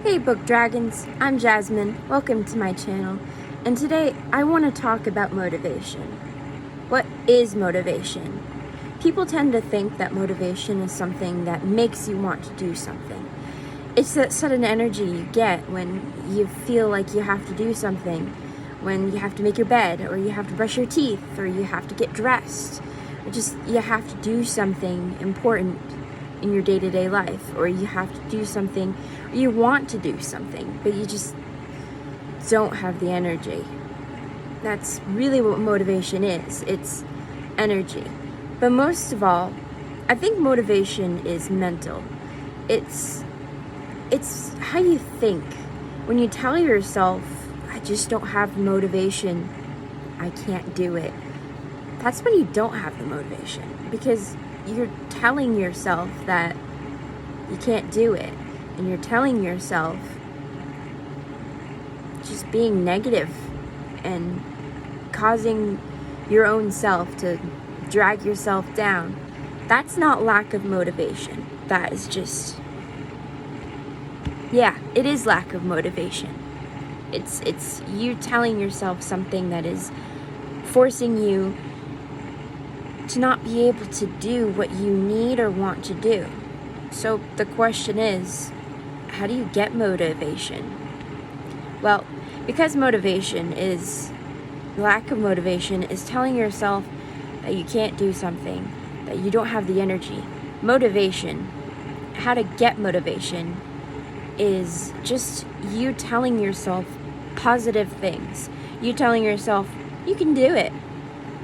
Hey Book Dragons, I'm Jasmine. Welcome to my channel. And today I want to talk about motivation. What is motivation? People tend to think that motivation is something that makes you want to do something. It's that sudden energy you get when you feel like you have to do something, when you have to make your bed, or you have to brush your teeth, or you have to get dressed, or just you have to do something important in your day-to-day life, or you have to do something, or you want to do something, but you just don't have the energy. That's really what motivation is. It's energy. But most of all, I think motivation is mental. It's how you think. When you tell yourself, I just don't have the motivation, I can't do it, that's when you don't have the motivation, because you're telling yourself that you can't do it, and you're telling yourself, just being negative and causing your own self to drag yourself down. That's not lack of motivation. That is just, yeah, it is lack of motivation. It's you telling yourself something that is forcing you to not be able to do what you need or want to do. So the question is, how do you get motivation? Well, because lack of motivation is telling yourself that you can't do something, that you don't have the energy. Motivation, how to get motivation, is just you telling yourself positive things. You telling yourself, you can do it.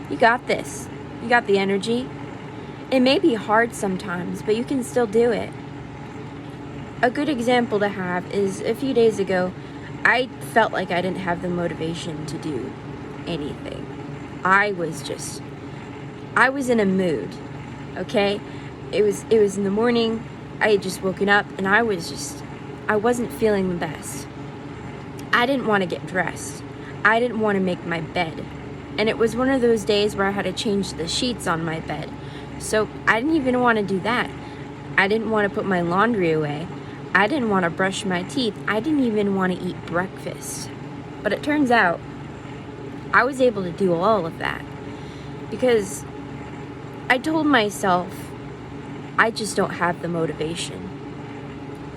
You got this. You got the energy. It may be hard sometimes, but you can still do it. A good example to have is a few days ago, I felt like I didn't have the motivation to do anything. I was in a mood, okay? It was in the morning, I had just woken up, and I wasn't feeling the best. I didn't want to get dressed. I didn't want to make my bed. And it was one of those days where I had to change the sheets on my bed. So I didn't even want to do that. I didn't want to put my laundry away. I didn't want to brush my teeth. I didn't even want to eat breakfast. But it turns out I was able to do all of that because I told myself, I just don't have the motivation.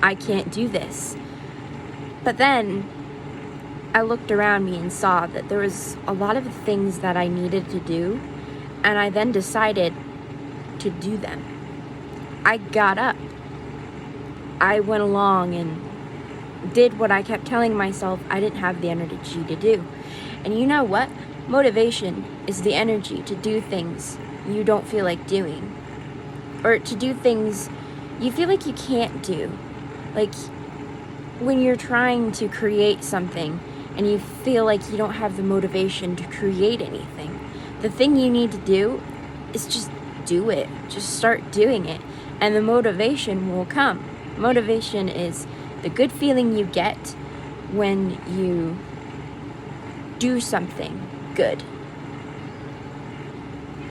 I can't do this. But then I looked around me and saw that there was a lot of things that I needed to do, and I then decided to do them. I got up. I went along and did what I kept telling myself I didn't have the energy to do. And you know what? Motivation is the energy to do things you don't feel like doing, or to do things you feel like you can't do. Like when you're trying to create something and you feel like you don't have the motivation to create anything, the thing you need to do is just do it. Just start doing it, and the motivation will come. Motivation is the good feeling you get when you do something good.